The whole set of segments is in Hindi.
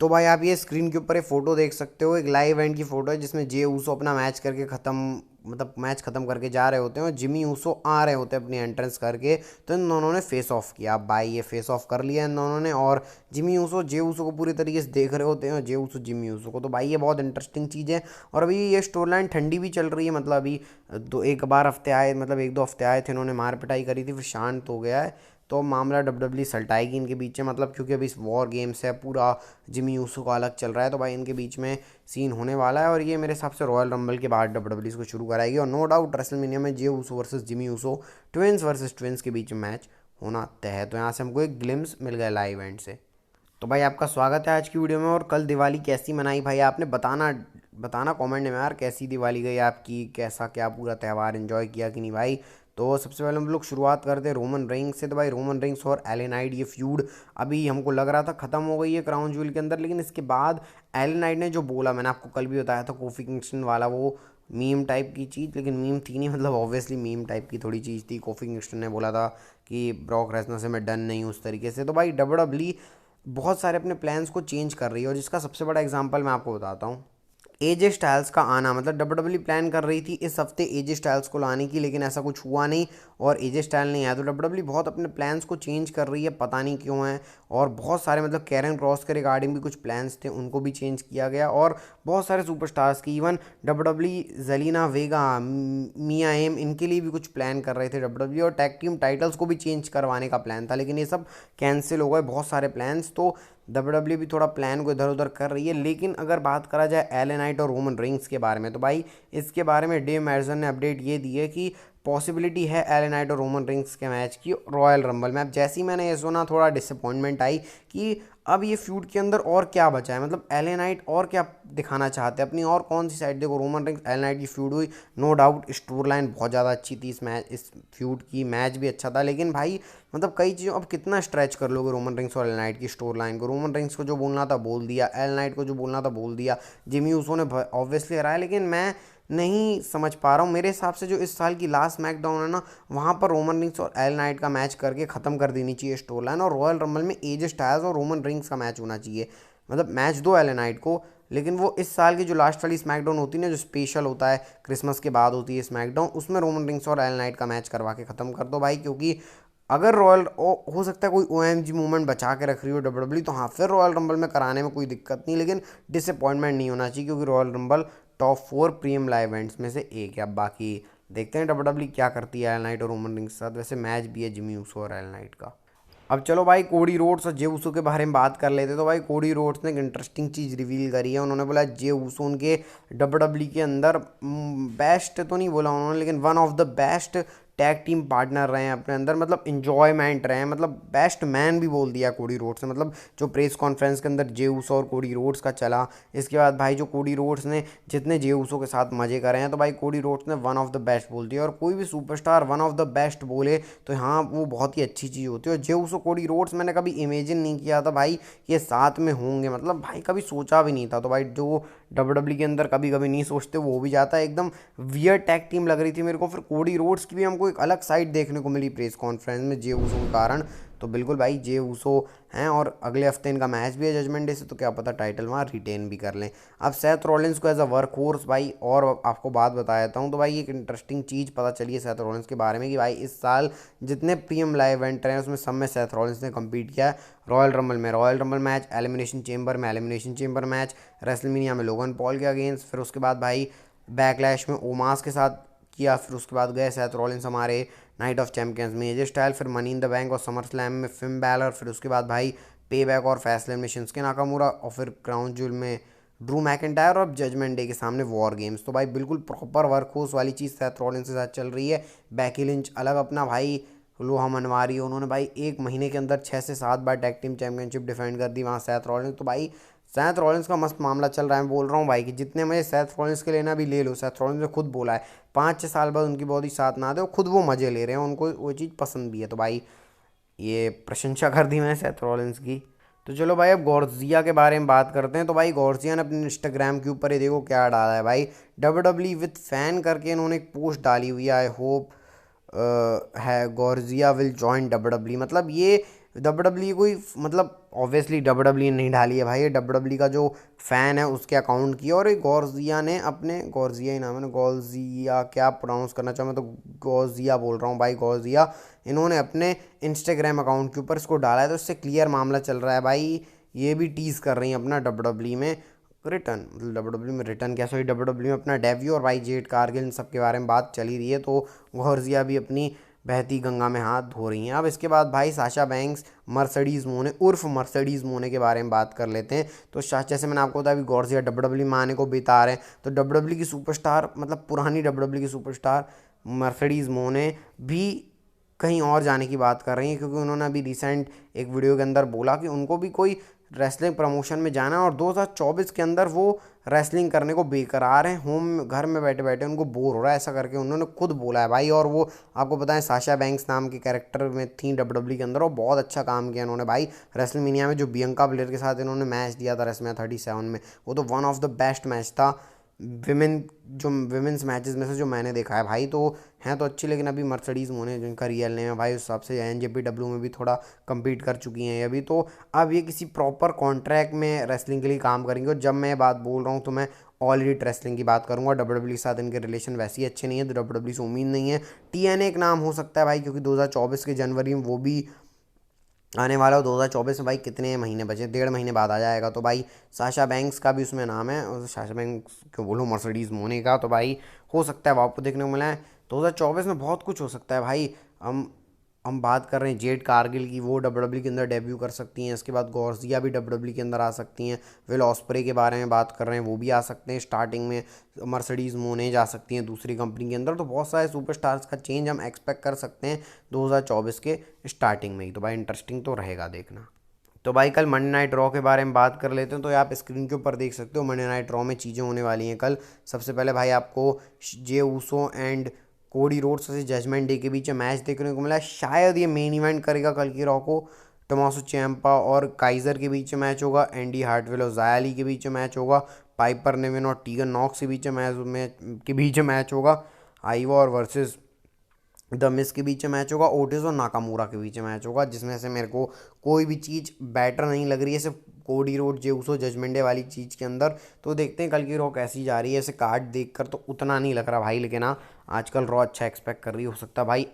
तो भाई आप ये स्क्रीन के ऊपर एक फ़ोटो देख सकते हो, एक लाइव इवेंट की फ़ोटो है जिसमें जे ऊसो अपना मैच करके ख़त्म, मतलब मैच ख़त्म करके जा रहे होते हैं और जिमी ऊसो आ रहे होते हैं अपनी एंट्रेंस करके। तो इन दोनों ने फेस ऑफ किया। अब भाई ये फेस ऑफ कर लिया इन दोनों ने, और जिमी ऊसो जे ऊसो को पूरी तरीके से देख रहे होते हैं और जे ऊसो जिमी ऊसो को। तो भाई ये बहुत इंटरेस्टिंग चीज़ है। और अभी ये स्टोरी लाइन ठंडी भी चल रही है, मतलब अभी दो एक बार हफ्ते आए, मतलब एक दो हफ्ते आए थे, इन्होंने मार पिटाई करी थी, फिर शांत हो गया है। तो मामला डब्ल्यू सलटाएगी इनके बीच में, मतलब क्योंकि अभी इस वॉर गेम्स है, पूरा जिमी यूसो का अलग चल रहा है, तो भाई इनके बीच में सीन होने वाला है। और ये मेरे हिसाब से रॉयल रंबल के बाद डब्ल्यू इसको शुरू कराएगी, और नो डाउट रेसलमेनिया में Jey Uso versus Jimmy Uso, twins versus twins के बीच में मैच होना तय है। तो यहाँ से हमको एक ग्लिम्स मिल गया लाइव इवेंट से। तो भाई आपका स्वागत है आज की वीडियो में। और कल दिवाली कैसी मनाई भाई आपने, बताना बताना कमेंट में यार, कैसी दिवाली गई आपकी, कैसा क्या पूरा त्यौहार एंजॉय किया कि नहीं भाई। तो सबसे पहले हम लोग शुरुआत करते हैं रोमन रेंग्स से। तो भाई रोमन रेंग्स और एले नाइट ये फ्यूड अभी हमको लग रहा था ख़त्म हो गई है क्राउन ज्वेल के अंदर, लेकिन इसके बाद एले नाइट ने जो बोला, मैंने आपको कल भी बताया था कोफी किंगस्टन वाला वो मीम टाइप की चीज़, लेकिन मीम थी नहीं, मतलब ऑब्वियसली मीम टाइप की थोड़ी चीज़ थी। कोफी किंगस्टन ने बोला था कि ब्रॉक रेसनर से मैं डन नहीं हूँ उस तरीके से। तो भाई डब्ल्यू बहुत सारे अपने प्लान्स को चेंज कर रही है, और जिसका सबसे बड़ा एग्जांपल मैं आपको बताता हूँ। एजे स्टाइल्स का आना, मतलब डब्ल्यू प्लान कर रही थी इस हफ्ते एजे स्टाइल्स को लाने की, लेकिन ऐसा कुछ हुआ नहीं और एजे स्टाइल नहीं आया। तो डब्ल्यू बहुत अपने प्लान्स को चेंज कर रही है, पता नहीं क्यों है। और बहुत सारे, मतलब कैरन क्रॉस के रिगार्डिंग भी कुछ प्लान्स थे, उनको भी चेंज किया गया। और बहुत सारे सुपरस्टार्स की, इवन डब्ल्यू जलीना वेगा, मिया एम, इनके लिए भी कुछ प्लान कर रहे थे डब्ल्यू, और टैग टीम टाइटल्स को भी चेंज करवाने का प्लान था, लेकिन ये सब कैंसिल हो गए, बहुत सारे प्लान्स। तो डब्ल्यू भी थोड़ा प्लान को इधर उधर कर रही है। लेकिन अगर बात करा जाए एले नाइट और रोमन रिंग्स के बारे में, तो भाई इसके बारे में डेव मैरिसन ने अपडेट ये दी है कि पॉसिबिलिटी है एले नाइट और रोमन रिंग्स के मैच की रॉयल रंबल में। अब जैसे ही मैंने ये सुना, थोड़ा डिसअपॉइंटमेंट आई कि अब ये फ्यूड के अंदर और क्या बचा है, मतलब एले नाइट और क्या दिखाना चाहते हैं अपनी, और कौन सी साइड। देखो रोमन रिंग्स एले नाइट की फ्यूड हुई, नो डाउट स्टोर लाइन बहुत ज़्यादा अच्छी थी इस फ्यूड की, मैच भी अच्छा था, लेकिन भाई मतलब कई चीज़ों, अब कितना स्ट्रेच कर लोगे रोमन रिंग्स और एल नाइट की स्टोर लाइन को। रोमन रिंग्स को जो बोलना था बोल दिया, एल नाइट को जो बोलना था बोल दिया, जिमी ऊसो ने ऑब्वियसली हराया, लेकिन मैं नहीं समझ पा रहा हूँ। मेरे हिसाब से जो इस साल की लास्ट मैकडाउन है ना, वहाँ पर रोमन रिंग्स और एल नाइट का मैच करके ख़त्म कर देनी चाहिए स्टोर लाइन, और रॉयल रंबल में एजे स्टाइल्स और रोमन रिंग्स का मैच होना चाहिए। मतलब मैच दो एल नाइट को, लेकिन वो इस साल की जो लास्ट वाली स्मैकडाउन होती है ना, जो स्पेशल होता है क्रिसमस के बाद होती है स्मैकडाउन, उसमें रोमन रिंग्स और एल नाइट का मैच करवा के ख़त्म कर दो भाई। क्योंकि अगर रॉयल हो सकता है कोई ओ एम जी मूवमेंट बचा के रख रही हो डब्ल्यू, तो हाँ फिर रॉयल रंबल में कराने में कोई दिक्कत नहीं, लेकिन डिसअपॉइंटमेंट नहीं होना चाहिए, क्योंकि royal rumble top 4 premium live events में से एक है। अब बाकी देखते हैं डब्ल्यू क्या करती है एल नाइट और रोमन रिंग्स के साथ। वैसे मैच भी है जिमी ऊसो और एल नाइट का। अब चलो भाई कोडी रोड्स और जे ऊसो के बारे में बात कर लेते। तो भाई कोडी रोड्स ने एक इंटरेस्टिंग चीज़ रिवील करी है। उन्होंने बोला जे ऊसो उनके डब्ल्यू के अंदर बेस्ट तो नहीं बोला उन्होंने, लेकिन one of the best tag team partner रहे हैं अपने अंदर, मतलब इंजॉयमेंट रहे हैं, मतलब बेस्ट मैन भी बोल दिया कोडी रोड्स ने। मतलब जो प्रेस कॉन्फ्रेंस के अंदर जे ऊसो और कोडी रोड्स का चला, इसके बाद भाई जो कोडी रोड्स ने जितने जे ऊसो के साथ मजे करे हैं, तो भाई कोडी रोड्स ने वन ऑफ द बेस्ट बोल दिया। और कोई भी superstar one of the best बोले तो हाँ वो बहुत ही अच्छी चीज़ होती है। और जे ऊसो कोडी रोड्स मैंने कभी इमेजिन नहीं किया था भाई ये साथ में होंगे, मतलब भाई कभी सोचा भी नहीं था। तो भाई जो डब्ल्यू के अंदर कभी कभी नहीं सोचते वो भी जाता है, एकदम वियर टैग टीम लग रही थी मेरे को। फिर कोडी रोड्स की भी हमको एक अलग साइड देखने को मिली प्रेस कॉन्फ्रेंस में जे ऊसो के कारण। तो बिल्कुल भाई जे ऊसो हैं, और अगले हफ्ते इनका मैच भी है जजमेंट डे से, तो क्या पता टाइटल वहाँ रिटेन भी कर लें। अब सेथ रॉलिंस को एज अ वर्क होर्स भाई, और आपको बात बता देता हूँ। तो भाई एक इंटरेस्टिंग चीज़ पता चली है सेथ रॉलिंस के बारे में, कि भाई इस साल जितने प्रीमियम लाइव इवेंट रहे हैं उसमें सब में सेथ रॉलिंस ने कम्पीट किया है। रॉयल रंबल में royal rumble match, elimination chamber में एलिमिनेशन चेंबर मैच, रेसलमेनिया में लोगन पॉल के अगेंस्ट, फिर उसके बाद भाई बैकलैश में ओमास के साथ किया, फिर उसके बाद गए सेथ रॉलिंस हमारे नाइट ऑफ चैंपियंस में एजे स्टाइल, फिर मनी इन द बैंक और समर स्लैम में फिन बैलर, फिर उसके बाद भाई पे बैक और फैसले में शिंस्के नाकामुरा, और फिर क्राउन ज्वेल में ड्रू मैकिंटायर, और जजमेंट डे के सामने वॉर गेम्स। तो भाई बिल्कुल प्रॉपर वर्कहोर्स वाली चीज़ सेथ रॉलिंस के साथ चल रही है। बैकी लिंच अलग अपना भाई लोहा मनवा रही है, उन्होंने भाई एक महीने के अंदर 6 से 7 बार टैग टीम चैंपियनशिप डिफेंड कर दी वहाँ सेथ रॉलिंस। तो भाई सेथ रॉलिंस का मस्त मामला चल रहा है। मैं बोल रहा हूँ भाई कि जितने मजे सेथ रॉलिंस के लेना भी ले लो। सेथ रॉलिंस ने खुद बोला है 5 6 साल बाद उनकी बॉडी साथ ना दे, और खुद वो मज़े ले रहे हैं, उनको वो चीज़ पसंद भी है। तो भाई ये प्रशंसा कर दी मैंने सेथ रॉलिंस की। तो चलो भाई अब गॉर्जिया के बारे में बात करते हैं। तो भाई गॉर्जिया ने अपने इंस्टाग्राम के ऊपर ये देखो क्या डाला है भाई, डब्ल्यू विथ फैन करके इन्होंने एक पोस्ट डाली हुई है। आई होप है गॉर्जिया विल जॉइन डब्ल्यू, मतलब ये डब्ल्यू कोई मतलब ऑब्वियसली डब्ल्यू नहीं डाली है भाई, ये डब्ल्यू का जो फ़ैन है उसके अकाउंट की। और ये गौरजिया ने अपने, गौरजिया ही नाम है ना, गौरजिया क्या प्रोनाउंस करना चाहूँ मैं, तो गौरजिया बोल रहा हूँ भाई, गौरजिया। इन्होंने अपने इंस्टाग्राम अकाउंट के ऊपर इसको डाला है, तो इससे क्लियर मामला चल रहा है भाई, ये भी टीज़ कर रही हैं अपना डब्ल्यू में रिटर्न, मतलब डब्ल्यू में रिटर्न क्या, सॉरी डब्ल्यू में अपना डेब्यू। और भाई जेड कारगिल इन सब के बारे में बात चल ही रही है, तो गौरजिया भी अपनी बहती गंगा में हाथ धो रही हैं। अब इसके बाद भाई साशा बैंक्स मर्सिडीज़ मोने उर्फ मर्सिडीज़ मोने के बारे में बात कर लेते हैं। तो जैसे मैंने आपको बताया अभी गौरजिया डब्ल्यू में आने को बेतार है, तो डब्ल्यू की सुपरस्टार, मतलब पुरानी डब्ल्यू की सुपरस्टार मर्सिडीज़ मोने भी कहीं और जाने की बात कर रही हैं, क्योंकि उन्होंने अभी रिसेंट एक वीडियो के अंदर बोला कि उनको भी कोई रेसलिंग प्रमोशन में जाना है, और 2024 के अंदर वो रेसलिंग करने को बेकरार हैं, होम घर में बैठे बैठे उनको बोर हो रहा है, ऐसा करके उन्होंने खुद बोला है भाई। और वो आपको बताएं साशा बैंक्स नाम के कैरेक्टर में थी डब्ल्यू के अंदर, और बहुत अच्छा काम किया उन्होंने भाई। रेसलमेनिया में जो बियंका ब्लेयर के साथ इन्होंने मैच दिया था रेसलमेनिया 37 में, वो तो one of the best match था विमेंस मैचेस में से जो मैंने देखा है भाई। तो हैं तो अच्छी, लेकिन अभी मर्सिडीज़ मोने जिनका रियल नेम है भाई, उस हिसाब से एनजेपीडब्ल्यू में भी थोड़ा कम्पीट कर चुकी हैं अभी। तो अब ये किसी प्रॉपर कॉन्ट्रैक्ट में रेसलिंग के लिए काम करेंगे। और जब मैं ये बात बोल रहा हूँ तो मैं ऑल एलिट रेसलिंग की बात करूँगा, डब्ल्यू के साथ इनके रिलेशन वैसे ही अच्छे नहीं है, तो डब्ल्यू से उम्मीद नहीं है। टीएनए एक नाम हो सकता है भाई, क्योंकि 2024 के जनवरी में वो भी आने वाला हो। 2024 में भाई कितने महीने बचे, 1.5 महीने बाद आ जाएगा। तो भाई साशा बैंक्स का भी उसमें नाम है, और साशा बैंक्स क्यों बोलो, मर्सिडीज़ मोने का, तो भाई हो सकता है वो आपको देखने को मिला है। 2024 में बहुत कुछ हो सकता है भाई। हम बात कर रहे हैं जेड कारगिल की, वो डब्ल्यू के अंदर डेब्यू कर सकती हैं। इसके बाद गौरजिया भी डब्ल्यू के अंदर आ सकती हैं। विल ऑस्प्रे के बारे में बात कर रहे हैं, वो भी आ सकते हैं स्टार्टिंग में। मर्सिडीज़ मोने जा सकती हैं दूसरी कंपनी के अंदर। तो बहुत सारे सुपरस्टार्स का चेंज हम एक्सपेक्ट कर सकते हैं 2024 के स्टार्टिंग में ही। तो भाई इंटरेस्टिंग तो रहेगा देखना। तो भाई कल मंडे नाइट रॉ के बारे में बात कर लेते हैं। तो ये आप स्क्रीन के ऊपर देख सकते हो मंडे नाइट रॉ में चीज़ें होने वाली हैं कल। सबसे पहले भाई आपको Jey Uso and Cody Rhodes से जजमेंट डे के बीच में मैच देखने को मिला है। शायद ये मेन इवेंट करेगा कल की रॉ को। टोमासो चैम्पा और काइजर के बीच में मैच होगा। एंडी हार्टवेल और ज़ायाली के बीच में मैच होगा। पाइपर नेविन और टीगन नॉक्स के बीच में मैच होगा। आइवा और वर्सेस द मिस के बीच में मैच होगा। ओटिस और नाकामूरा के बीच में मैच होगा, जिसमें से मेरे को कोई भी चीज़ बेटर नहीं लग रही है, सिर्फ कोडी रोड जे उसो जजमेंट डे वाली चीज़ के अंदर। तो देखते हैं कल की रॉ कैसी जा रही है। ऐसे कार्ड देखकर तो उतना नहीं लग रहा भाई, लेकिन हाँ आजकल रॉ अच्छा एक्सपेक्ट कर रही हो सकता है भाई।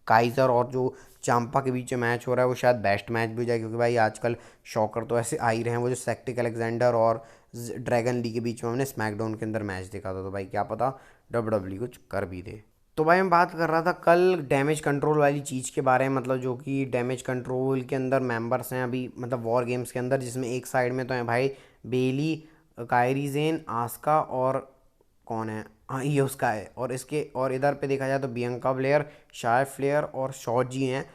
काइजर और जो चांपा के बीच में मैच हो रहा है वो शायद बेस्ट मैच भी हो जाए, क्योंकि भाई आजकल शॉकर तो ऐसे आ ही रहे हैं। वो जो सेक्टिक अलेक्जेंडर और ड्रैगन ली के बीच में हमने स्मैकडाउन के अंदर मैच देखा था, तो भाई क्या पता डब्ल्यू कुछ कर भी दे। तो भाई मैं बात कर रहा था कल डैमेज कंट्रोल वाली चीज़ के बारे में, मतलब जो कि डैमेज कंट्रोल के अंदर मेंबर्स हैं अभी, मतलब वॉर गेम्स के अंदर, जिसमें एक साइड में तो है भाई बेली, कायरी जेन, आस्का और कौन है, हाँ ये उसका है। और इसके और इधर पे देखा जाए तो बियंका ब्लेयर, शायर फ्लेयर और शॉर्जी हैं,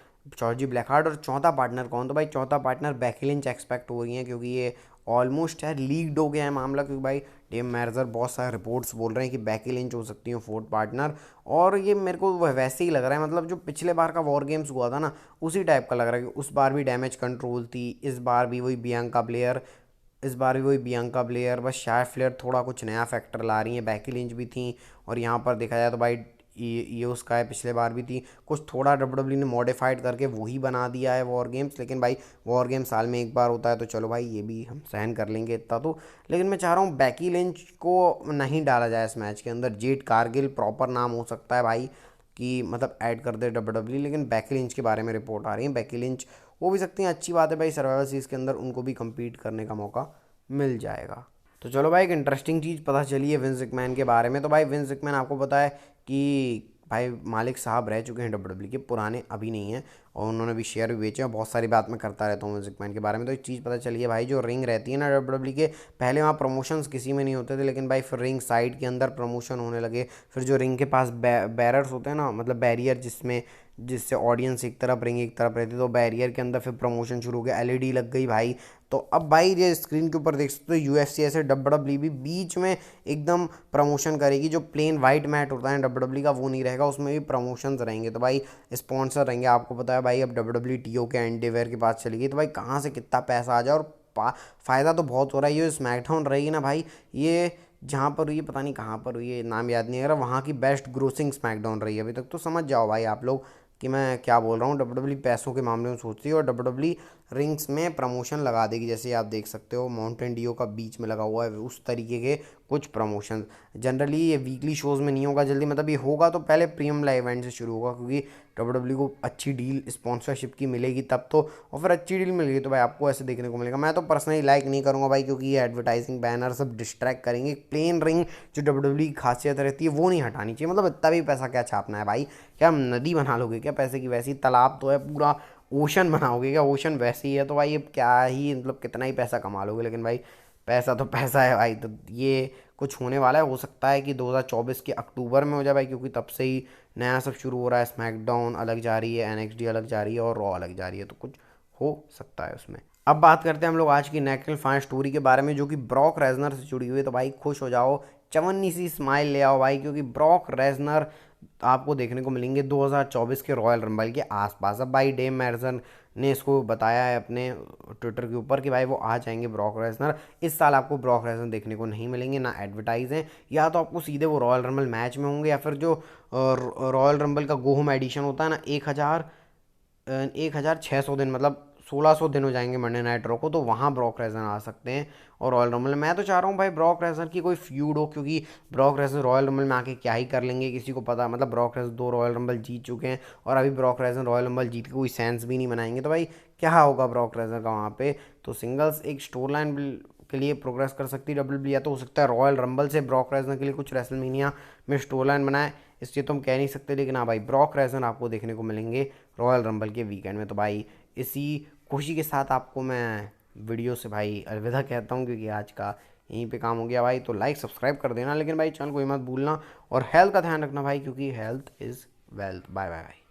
शॉर्जी ब्लैकहार्ट। और चौथा पार्टनर कौन, तो भाई चौथा पार्टनर बेकी लिंच एक्सपेक्ट हो रही है, क्योंकि ये ऑलमोस्ट है लीक्ड हो गया है मामला, क्योंकि भाई टेम मैरजर बहुत सारे रिपोर्ट्स बोल रहे हैं कि बेकी लिंच हो सकती है फोर्थ पार्टनर। और ये मेरे को वैसे ही लग रहा है, मतलब जो पिछले बार का वॉर गेम्स हुआ था ना, उसी टाइप का लग रहा है कि उस बार भी डैमेज कंट्रोल थी, इस बार भी वही बियंका ब्लेयर, बस शायर फ्लेयर थोड़ा कुछ नया फैक्टर ला रही है। बेकी लिंच भी थी, और यहाँ पर देखा जाए तो भाई ये उसका है, पिछले बार भी थी। कुछ थोड़ा डब्ल्यू ने मॉडिफाइड करके वही बना दिया है वॉर गेम्स, लेकिन भाई वॉर गेम साल में एक बार होता है, तो चलो भाई ये भी हम सहन कर लेंगे इतना तो। लेकिन मैं चाह रहा हूँ बेकी लिंच को नहीं डाला जाए इस मैच के अंदर। जेड कारगिल प्रॉपर नाम हो सकता है भाई, कि मतलब ऐड कर दे डब्ल्यू, लेकिन बेकी लिंच के बारे में रिपोर्ट आ रही है। बेकी लिंच हो भी सकती हैं, अच्छी बात है भाई, सर्वाइवल सीरीज के अंदर उनको भी कम्पीट करने का मौका मिल जाएगा। तो चलो भाई एक इंटरेस्टिंग चीज़ पता चली है विंस मैकमैन के बारे में। तो भाई विंस मैकमैन आपको पता है कि भाई मालिक साहब रह चुके हैं डब्ल्यू के, पुराने अभी नहीं हैं, और उन्होंने भी शेयर भी बेचे। और बहुत सारी बात मैं करता रहता हूँ विंस मैकमैन के बारे में। तो एक चीज़ पता चली है भाई, जो रिंग रहती है ना डब्ल्यू के, पहले वहाँ प्रमोशंस किसी में नहीं होते थे, लेकिन भाई फिर रिंग साइड के अंदर प्रमोशन होने लगे। फिर जो रिंग के पास बैरर्स होते हैं ना, मतलब बैरियर जिससे ऑडियंस एक तरफ रिंग एक तरफ रहती है, तो बैरियर के अंदर फिर प्रमोशन शुरू हो गया, एलईडी लग गई भाई। तो अब भाई ये स्क्रीन के ऊपर देख सकते हो यूएफसी ऐसे डब्ल्यू भी बीच में एकदम प्रमोशन करेगी। जो प्लेन वाइट मैट होता है डब्ल्यू का वो नहीं रहेगा, उसमें भी प्रमोशंस रहेंगे। तो भाई स्पॉन्सर रहेंगे, आपको पता है भाई अब डब्ल्यू टीओ के एंडीवेयर के पास चली गई, तो भाई कहाँ से कितना पैसा आ जाए। और फ़ायदा तो बहुत हो रहा है। ये स्मैकडाउन रहेगी ना भाई, ये जहाँ पर हुई है पता नहीं कहाँ पर हुई है, नाम याद नहीं आ रहा, वहाँ की बेस्ट ग्रोसिंग स्मैकडाउन रही है अभी तक। तो समझ जाओ भाई आप लोग कि मैं क्या बोल रहा हूँ। डब्ल्यू पैसों के मामले में सोचती है, और डब्ल्यू रिंग्स में प्रमोशन लगा देगी। जैसे आप देख सकते हो माउंटेन ड्यू का बीच में लगा हुआ है, उस तरीके के कुछ प्रमोशन। जनरली ये वीकली शोज़ में नहीं होगा जल्दी, मतलब ये होगा तो पहले प्रीमियम लाइव इवेंट से शुरू होगा, क्योंकि डब्ल्यू को अच्छी डील स्पॉन्सरशिप की मिलेगी तब तो, और फिर अच्छी डील मिलेगी तो भाई आपको ऐसे देखने को मिलेगा। मैं तो पर्सनली लाइक नहीं करूँगा भाई, क्योंकि ये एडवर्टाइजिंग बैनर सब डिस्ट्रैक्ट करेंगे। प्लेन रिंग जो डब्ल्यू की खासियत रहती है वो नहीं हटानी चाहिए। मतलब इतना भी पैसा क्या छापना है भाई, क्या नदी बना लोगे क्या पैसे की? वैसी तालाब तो है, पूरा ओशन बनाओगे क्या? ओशन वैसे ही है तो भाई अब क्या ही, मतलब कितना ही पैसा कमा लोगे, लेकिन भाई पैसा तो पैसा है भाई। तो ये कुछ होने वाला है, हो सकता है कि 2024 के अक्टूबर में हो जाए भाई, क्योंकि तब से ही नया सब शुरू हो रहा है। स्मैकडाउन अलग जा रही है, एनएक्सडी अलग जा रही है और रॉ अलग जा रही है, तो कुछ हो सकता है उसमें। अब बात करते हैं हम लोग आज की नेशनल फैन स्टोरी के बारे में, जो कि ब्रॉक रेजनर से जुड़ी हुई है। तो भाई खुश हो जाओ, चवन्नी सी स्माइल ले आओ भाई, क्योंकि ब्रॉक रेजनर आपको देखने को मिलेंगे 2024 के रॉयल रंबल के आसपास। अब भाई डेम मैरसन ने इसको बताया है अपने ट्विटर के ऊपर कि भाई वो आ जाएंगे ब्रॉक रेजनर। इस साल आपको ब्रॉक रेजनर देखने को नहीं मिलेंगे, ना एडवर्टाइज हैं, या तो आपको सीधे वो रॉयल रंबल मैच में होंगे, या फिर जो रॉयल रंबल का गो होम एडिशन होता है ना, 1600 दिन, मतलब 1600 दिन हो जाएंगे मंडे नाइट रॉ को, तो वहाँ ब्रॉक रेजनर आ सकते हैं। और रॉयल रंबल मैं तो चाह रहा हूँ भाई ब्रॉक रेजनर की कोई फ्यूड हो, क्योंकि ब्रॉक रेजनर रॉयल रंबल में आके क्या ही कर लेंगे किसी को पता। मतलब ब्रॉक रेजनर 2 रॉयल रंबल जीत चुके हैं, और अभी ब्रॉक रेजनर रॉयल रंबल जीत के कोई सेंस भी नहीं बनाएंगे, तो भाई क्या होगा ब्रॉक रेजनर का वहाँ पे? तो सिंगल्स एक स्टोर लाइन के लिए प्रोग्रेस कर सकती है डब्ल्यू, या तो हो सकता है रॉयल रंबल से ब्रॉक रेजनर के लिए कुछ रेसलमेनिया में स्टोर लाइन बनाए, इसलिए तो हम कह नहीं सकते। लेकिन हाँ भाई ब्रॉक रेजनर आपको देखने को मिलेंगे रॉयल रंबल के वीकेंड में। तो भाई इसी खुशी के साथ आपको मैं वीडियो से भाई अलविदा कहता हूँ, क्योंकि आज का यहीं पे काम हो गया भाई। तो लाइक सब्सक्राइब कर देना, लेकिन भाई चैनल को मत भूलना, और हेल्थ का ध्यान रखना भाई, क्योंकि health is wealth. Bye bye भाई।